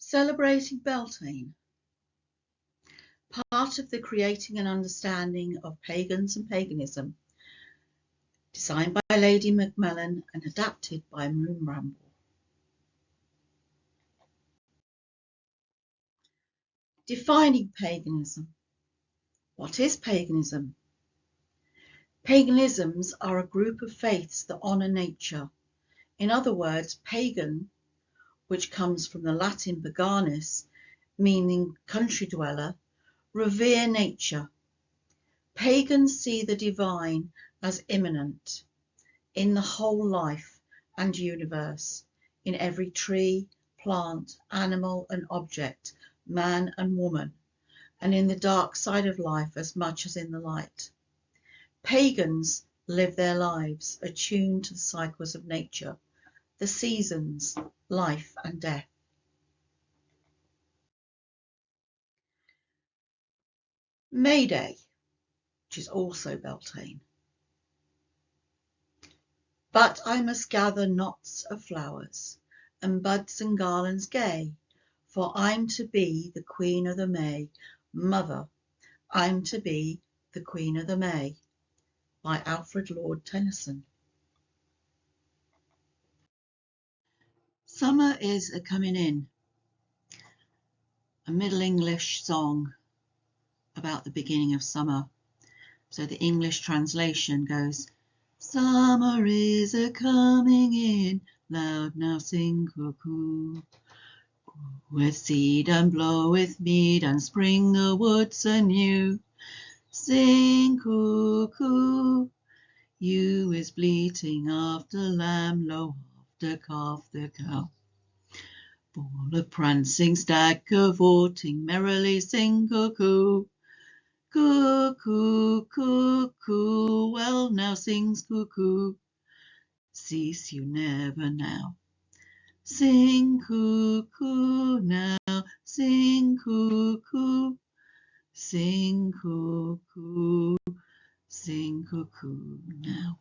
Celebrating Beltane. Part of the Creating an Understanding of Pagans and Paganism, designed by Lady Macmillan and adapted by Moon Ramble. Defining paganism. What is paganism? Paganisms are a group of faiths that honour nature. In other words, pagan, which comes from the Latin paganus, meaning country dweller, revere nature. Pagans see the divine as immanent in the whole life and universe, in every tree, plant, animal and object, man and woman, and in the dark side of life as much as in the light. Pagans live their lives attuned to the cycles of nature, the seasons, life and death. May Day, which is also Beltane. But I must gather knots of flowers, and buds and garlands gay, for I'm to be the Queen of the May. Mother, I'm to be the Queen of the May, by Alfred Lord Tennyson. Summer is a Coming In, a Middle English song about the beginning of summer. So the English translation goes, summer is a coming in, loud now sing cuckoo. With seed and bloweth mead, and spring the woods anew. Sing cuckoo, ewe is bleating after lamb, low after calf the cow. Ball of prancing stag cavorting, merrily sing cuckoo. Cuckoo, cuckoo, well now sings cuckoo. Cease you never now. Sing cuckoo now, sing cuckoo. Sing cuckoo, sing cuckoo now.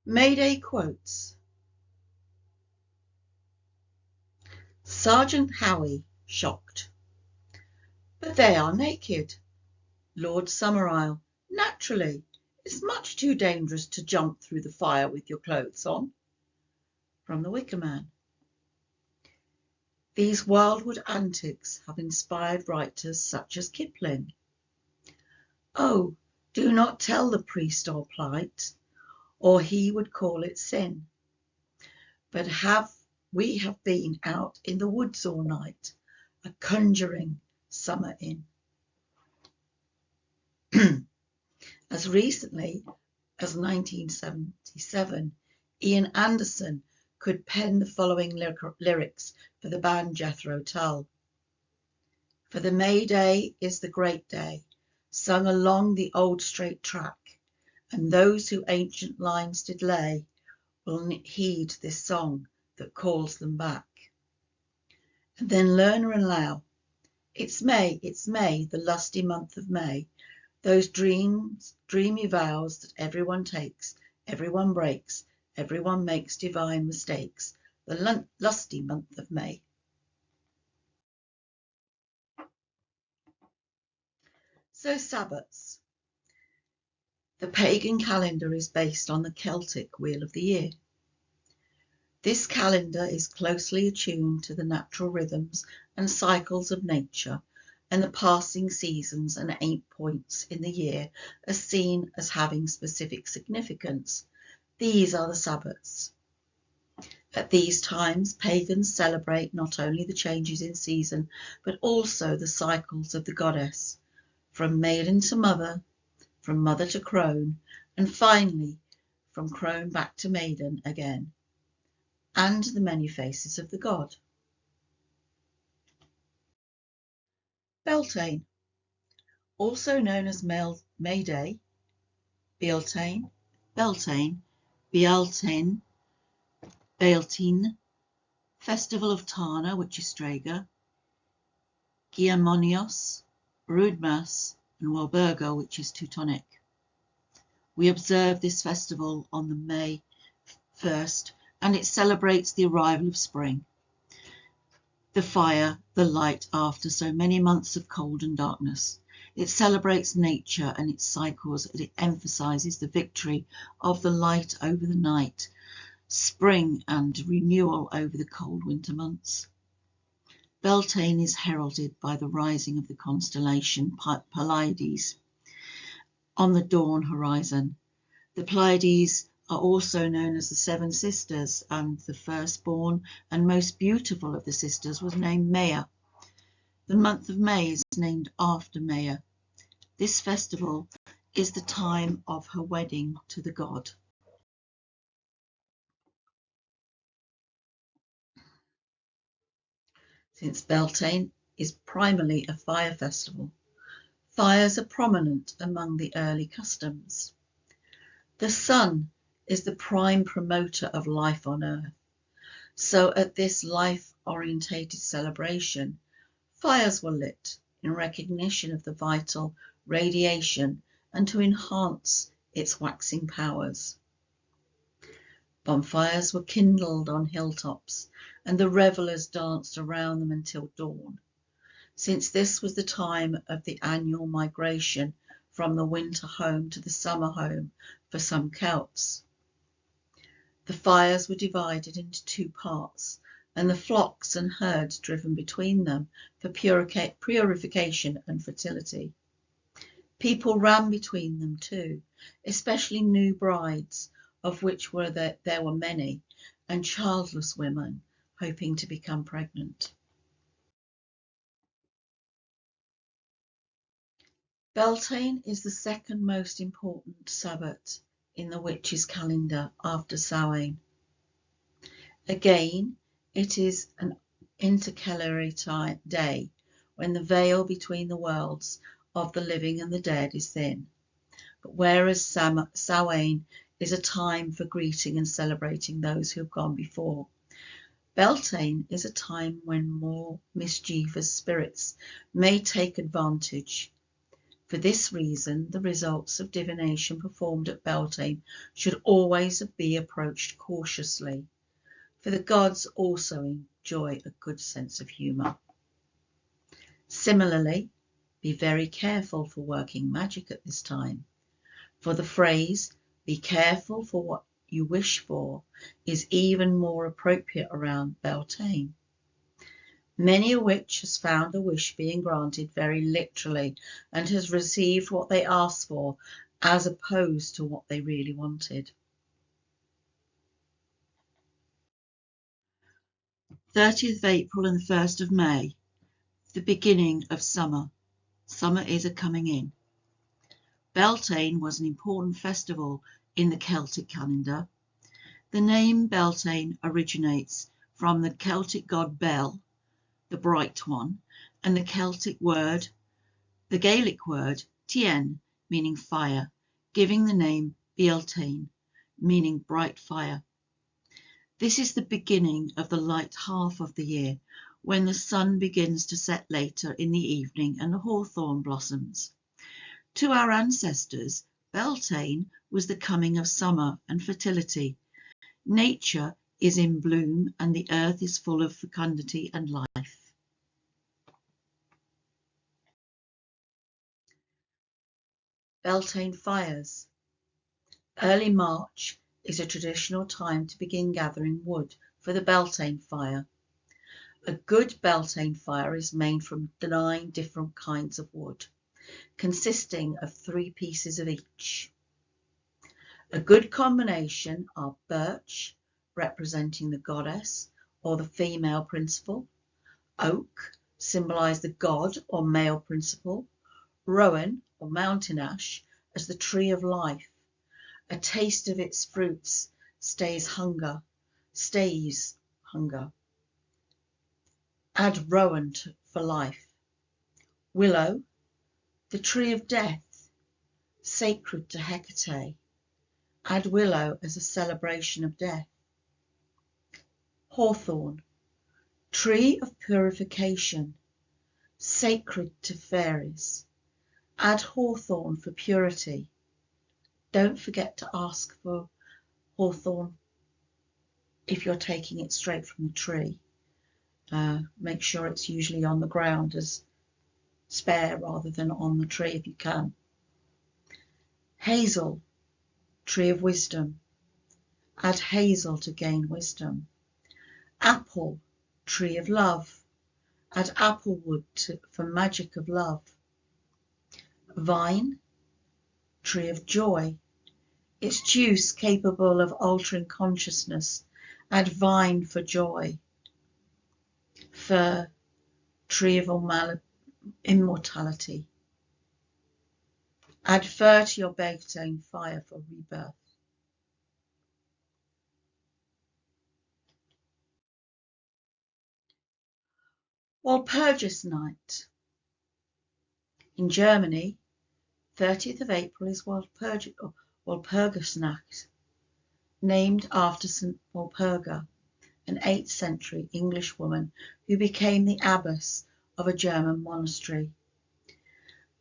May Day quotes. Sergeant Howie, shocked. But they are naked. Lord Summerisle, naturally. It's much too dangerous to jump through the fire with your clothes on. From the Wicker Man. These wildwood antics have inspired writers such as Kipling. Oh, do not tell the priest our plight, or he would call it sin. But we have been out in the woods all night, a conjuring summer in. As recently as 1977, Ian Anderson could pen the following lyrics for the band Jethro Tull. For the May Day is the great day, sung along the old straight track, and those who ancient lines did lay will heed this song that calls them back. And then Lerner and Lau, it's May, the lusty month of May, those dreamy vows that everyone takes, everyone breaks, everyone makes divine mistakes, the lusty month of May. So Sabbats. The pagan calendar is based on the Celtic Wheel of the Year. This calendar is closely attuned to the natural rhythms and cycles of nature, and the passing seasons and 8 points in the year are seen as having specific significance. These are the Sabbats. At these times, pagans celebrate not only the changes in season, but also the cycles of the goddess, from maiden to mother, from mother to crone, and finally from crone back to maiden again, and the many faces of the god. Beltane, also known as May Day, Beltane, Beltane, Festival of Tana, which is Strega, Giamonios, Rudmas, and Walburga, which is Teutonic. We observe this festival on the May first, and it celebrates the arrival of spring. The fire, the light after so many months of cold and darkness. It celebrates nature and its cycles, and it emphasizes the victory of the light over the night, spring and renewal over the cold winter months. Beltane is heralded by the rising of the constellation Pleiades on the dawn horizon. The Pleiades are also known as the Seven Sisters, and the firstborn and most beautiful of the sisters was named Maya. The month of May is named after Maya. This festival is the time of her wedding to the god. Since Beltane is primarily a fire festival, fires are prominent among the early customs. The sun is the prime promoter of life on Earth, so at this life-orientated celebration, fires were lit in recognition of the vital radiation and to enhance its waxing powers. Bonfires were kindled on hilltops, and the revellers danced around them until dawn, since this was the time of the annual migration from the winter home to the summer home for some Celts. The fires were divided into two parts, and the flocks and herds driven between them for purification and fertility. People ran between them too, especially new brides, of which there were many, and childless women hoping to become pregnant. Beltane is the second most important Sabbath in the witches' calendar after Samhain. Again, it is an intercalary day when the veil between the worlds of the living and the dead is thin. But whereas Samhain is a time for greeting and celebrating those who have gone before, Beltane is a time when more mischievous spirits may take advantage. For this reason, the results of divination performed at Beltane should always be approached cautiously, for the gods also enjoy a good sense of humour. Similarly, be very careful for working magic at this time, for the phrase, "be careful for what you wish for," is even more appropriate around Beltane. Many a witch has found a wish being granted very literally and has received what they asked for as opposed to what they really wanted. 30th of April and the 1st of May, the beginning of summer. Summer is a coming in. Beltane was an important festival in the Celtic calendar. The name Beltane originates from the Celtic god Bel, the bright one, and the Gaelic word tien, meaning fire, giving the name Beltane, meaning bright fire. This is the beginning of the light half of the year, when the sun begins to set later in the evening and the hawthorn blossoms. To our ancestors, Beltane was the coming of summer and fertility. Nature is in bloom and the earth is full of fecundity and life. Beltane fires. Early March is a traditional time to begin gathering wood for the Beltane fire. A good Beltane fire is made from 9 different kinds of wood, consisting of 3 pieces of each. A good combination are birch, representing the goddess or the female principle; oak, symbolise the god or male principle; rowan or mountain ash as the tree of life. A taste of its fruits stays hunger. Add rowan for life. Willow, the tree of death, sacred to Hecate. Add willow as a celebration of death. Hawthorn, tree of purification, sacred to fairies. Add hawthorn for purity. Don't forget to ask for hawthorn if you're taking it straight from the tree. Make sure it's usually on the ground as spare rather than on the tree if you can. Hazel, tree of wisdom. Add hazel to gain wisdom. Apple, tree of love. Add apple wood for magic of love. Vine, tree of joy. Its juice capable of altering consciousness. Add vine for joy. Fir, tree of immortality. Add fir to your Beltane fire for rebirth. Walpurgis Night. In Germany, 30th of April is Walpurgisnacht, named after St. Walpurga, an 8th century English woman who became the abbess of a German monastery.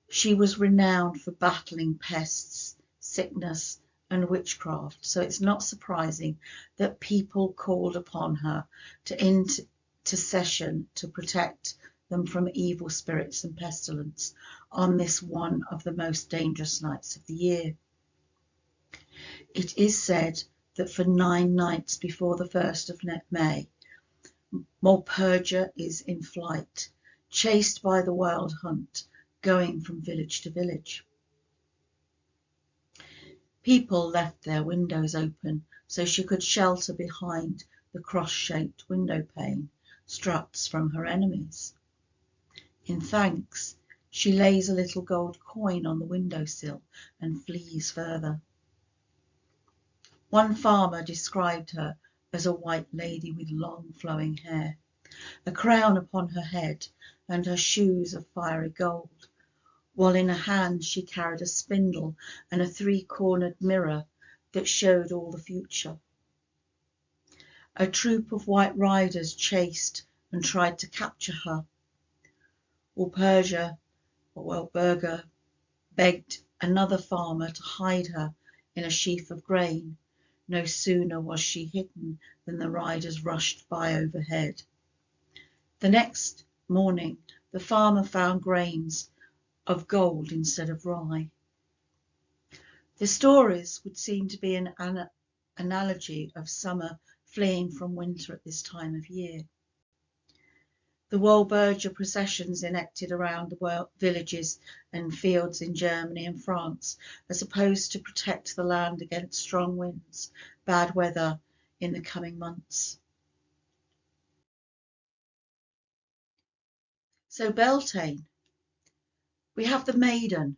She was renowned for battling pests, sickness, and witchcraft, so it's not surprising that people called upon her to intercession to protect them from evil spirits and pestilence on this one of the most dangerous nights of the year. It is said that for 9 nights before the 1st of May, Walpurga is in flight, chased by the wild hunt, going from village to village. People left their windows open so she could shelter behind the cross-shaped window pane, struts from her enemies. In thanks, she lays a little gold coin on the windowsill and flees further. One farmer described her as a white lady with long flowing hair, a crown upon her head, and her shoes of fiery gold, while in her hand she carried a spindle and a 3-cornered mirror that showed all the future. A troop of white riders chased and tried to capture her. Walpurga begged another farmer to hide her in a sheaf of grain. No sooner was she hidden than the riders rushed by overhead. The next morning the farmer found grains of gold instead of rye. The stories would seem to be an analogy of summer fleeing from winter at this time of year. The Walpurga processions enacted around the villages and fields in Germany and France are supposed to protect the land against strong winds, bad weather in the coming months. So Beltane, we have the maiden,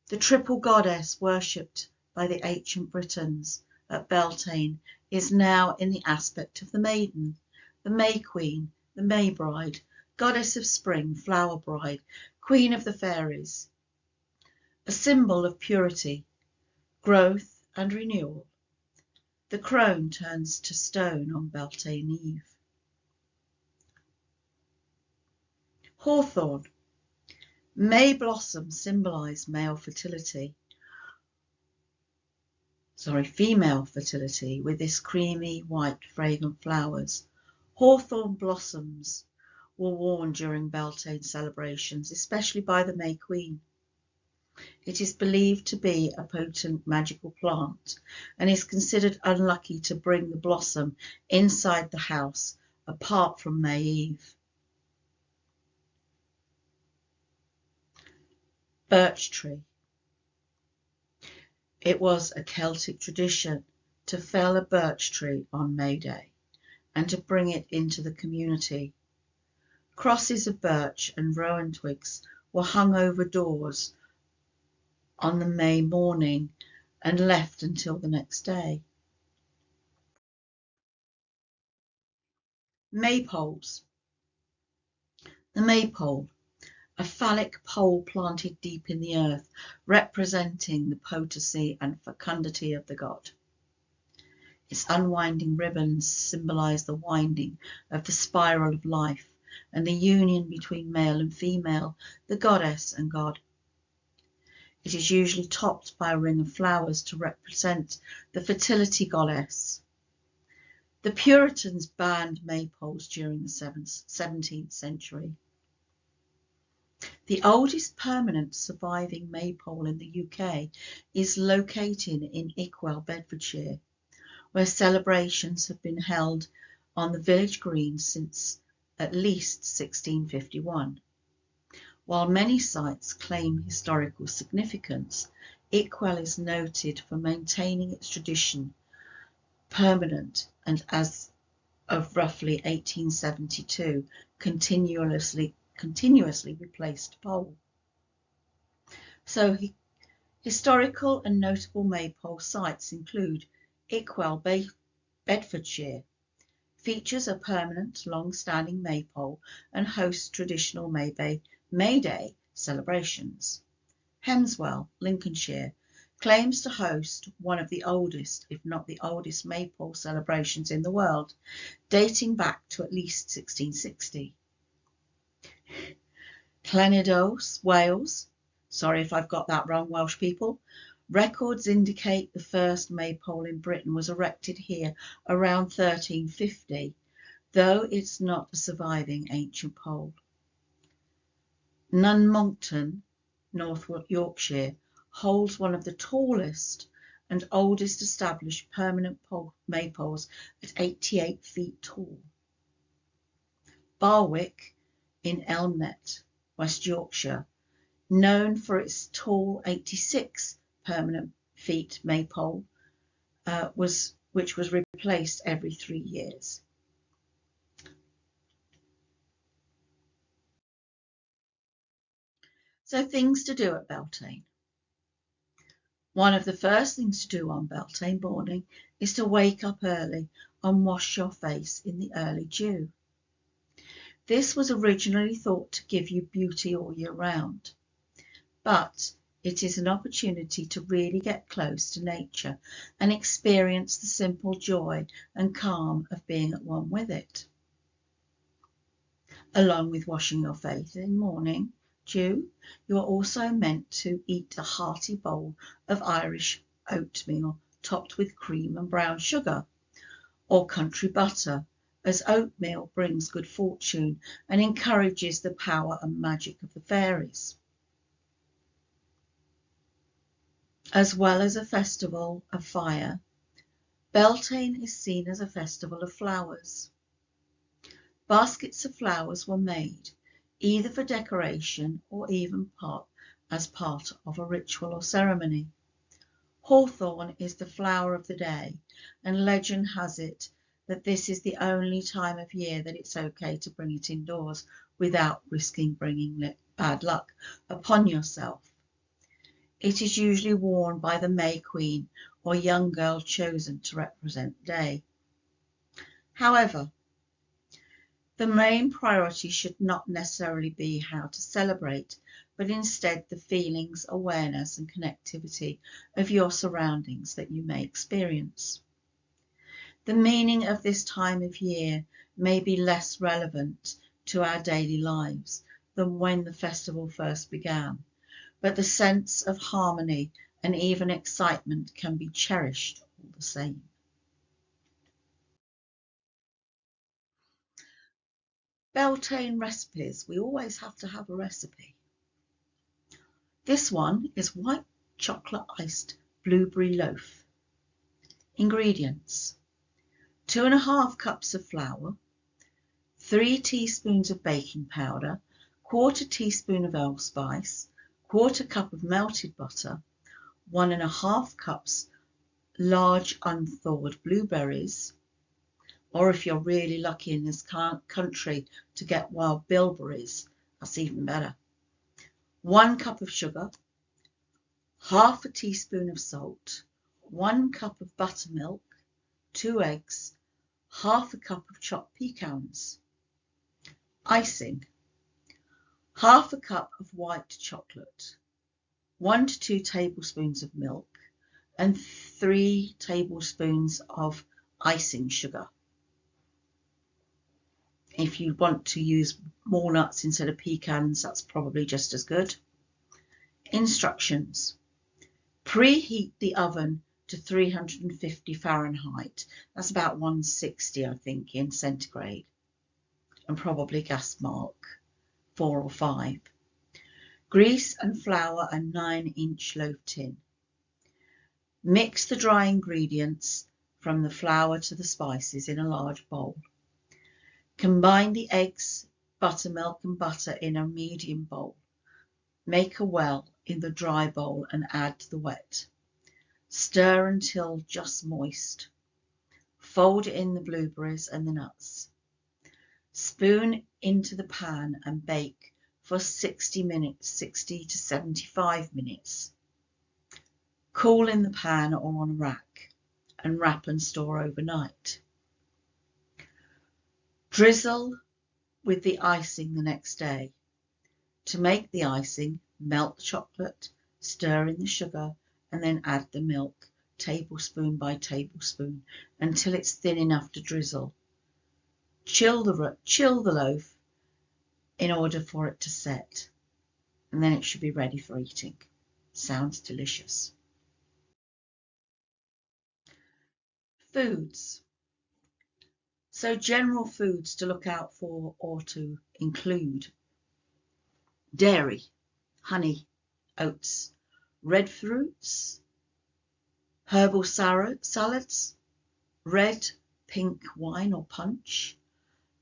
the triple goddess worshipped by the ancient Britons at Beltane is now in the aspect of the maiden, the May Queen, the May Bride, goddess of spring, flower bride, queen of the fairies, a symbol of purity, growth and renewal. The crone turns to stone on Beltane Eve. Hawthorn. May blossoms symbolise female fertility with this creamy white fragrant flowers. Hawthorn blossoms were worn during Beltane celebrations, especially by the May Queen. It is believed to be a potent magical plant and is considered unlucky to bring the blossom inside the house apart from May Eve. Birch tree. It was a Celtic tradition to fell a birch tree on May Day and to bring it into the community. Crosses of birch and rowan twigs were hung over doors on the May morning and left until the next day. Maypoles. The maypole, a phallic pole planted deep in the earth, representing the potency and fecundity of the god. Its unwinding ribbons symbolise the winding of the spiral of life and the union between male and female, the goddess and god. It is usually topped by a ring of flowers to represent the fertility goddess. The Puritans banned maypoles during the 17th century. The oldest permanent surviving maypole in the UK is located in Ickwell, Bedfordshire, where celebrations have been held on the village green since at least 1651. While many sites claim historical significance, Ickwell is noted for maintaining its tradition permanent and, as of roughly 1872, continuously replaced pole. So historical and notable maypole sites include Ickwell, Bedfordshire, features a permanent, long-standing maypole and hosts traditional May Day celebrations. Hemswell, Lincolnshire, claims to host one of the oldest, if not the oldest, maypole celebrations in the world, dating back to at least 1660. Llanidloes, Wales, sorry if I've got that wrong, Welsh people, records indicate the first maypole in Britain was erected here around 1350, though it's not a surviving ancient pole. Nunmonkton, North Yorkshire, holds one of the tallest and oldest established permanent maypoles at 88 feet tall. Barwick in Elmnet, West Yorkshire, known for its tall 86 permanent feet maypole, which was replaced every 3 years. So things to do at Beltane. One of the first things to do on Beltane morning is to wake up early and wash your face in the early dew. This was originally thought to give you beauty all year round, but it is an opportunity to really get close to nature and experience the simple joy and calm of being at one with it. Along with washing your face in morning dew, you are also meant to eat a hearty bowl of Irish oatmeal topped with cream and brown sugar, or country butter, as oatmeal brings good fortune and encourages the power and magic of the fairies. As well as a festival of fire, Beltane is seen as a festival of flowers. Baskets of flowers were made, either for decoration or even as part of a ritual or ceremony. Hawthorn is the flower of the day, and legend has it that this is the only time of year that it's okay to bring it indoors without risking bringing bad luck upon yourself. It is usually worn by the May Queen or young girl chosen to represent the day. However, the main priority should not necessarily be how to celebrate, but instead the feelings, awareness and connectivity of your surroundings that you may experience. The meaning of this time of year may be less relevant to our daily lives than when the festival first began, but the sense of harmony and even excitement can be cherished all the same. Beltane recipes. We always have to have a recipe. This one is white chocolate iced blueberry loaf. Ingredients: 2½ cups of flour, 3 teaspoons of baking powder, 1/4 teaspoon of allspice, 1/4 cup of melted butter, 1½ cups large unthawed blueberries, or if you're really lucky in this country to get wild bilberries, that's even better. 1 cup of sugar, 1/2 teaspoon of salt, 1 cup of buttermilk, 2 eggs, 1/2 cup of chopped pecans. Icing: 1/2 cup of white chocolate, 1 to 2 tablespoons of milk, and 3 tablespoons of icing sugar. If you want to use walnuts instead of pecans, that's probably just as good. Instructions: preheat the oven to 350 Fahrenheit. That's about 160, I think, in centigrade, and probably gas mark 4 or 5. Grease and flour a 9-inch loaf tin. Mix the dry ingredients from the flour to the spices in a large bowl. Combine the eggs, buttermilk and butter in a medium bowl. Make a well in the dry bowl and add the wet. Stir until just moist. Fold in the blueberries and the nuts. Spoon into the pan and bake for 60 to 75 minutes. Cool in the pan or on a rack and wrap and store overnight. Drizzle with the icing the next day. To make the icing, melt the chocolate, stir in the sugar, and then add the milk, tablespoon by tablespoon, until it's thin enough to drizzle. Chill the loaf in order for it to set, and then it should be ready for eating. Sounds delicious. Foods. So general foods to look out for or to include: dairy, honey, oats, red fruits, herbal salads, red, pink wine or punch,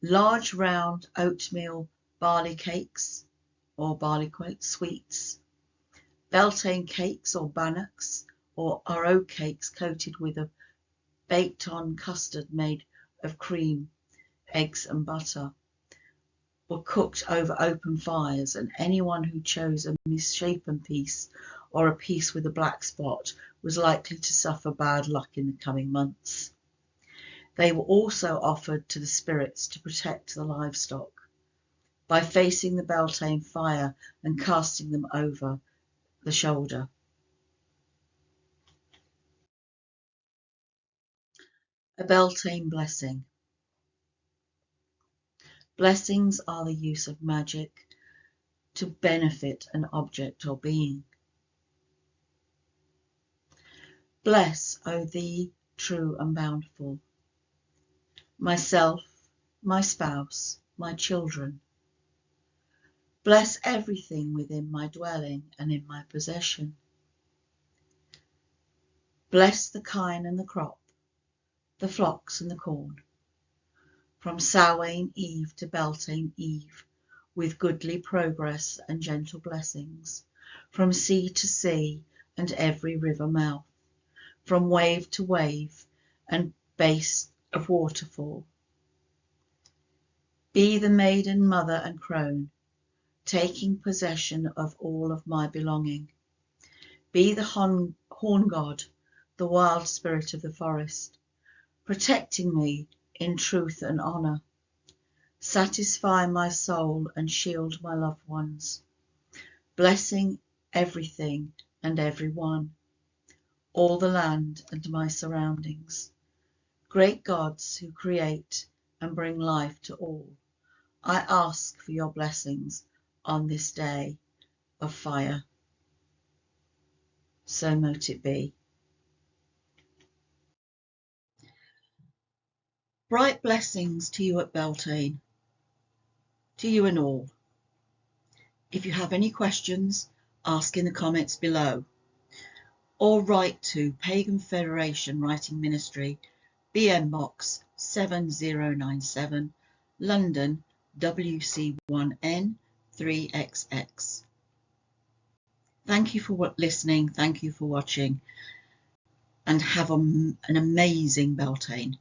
large round oatmeal barley cakes or barley sweets, Beltane cakes or bannocks or oat cakes coated with a baked on custard made of cream, eggs and butter, were cooked over open fires, and anyone who chose a misshapen piece or a piece with a black spot was likely to suffer bad luck in the coming months. They were also offered to the spirits to protect the livestock by facing the Beltane fire and casting them over the shoulder. A Beltane blessing. Blessings are the use of magic to benefit an object or being. Bless, O thee, true and bountiful, myself, my spouse, my children. Bless everything within my dwelling and in my possession. Bless the kine and the crop, the flocks and the corn, from Samhain Eve to Beltane Eve, with goodly progress and gentle blessings, from sea to sea and every river mouth, from wave to wave and base of waterfall. Be the maiden mother and crone, taking possession of all of my belonging. Be the horn god, the wild spirit of the forest, protecting me in truth and honour. Satisfy my soul and shield my loved ones, blessing everything and everyone, all the land and my surroundings. Great gods who create and bring life to all, I ask for your blessings on this day of fire. So mote it be. Bright blessings to you at Beltane, to you and all. If you have any questions, ask in the comments below, or write to Pagan Federation Writing Ministry, BM Box 7097, London, WC1N 3XX. Thank you for listening, thank you for watching, and have an amazing Beltane.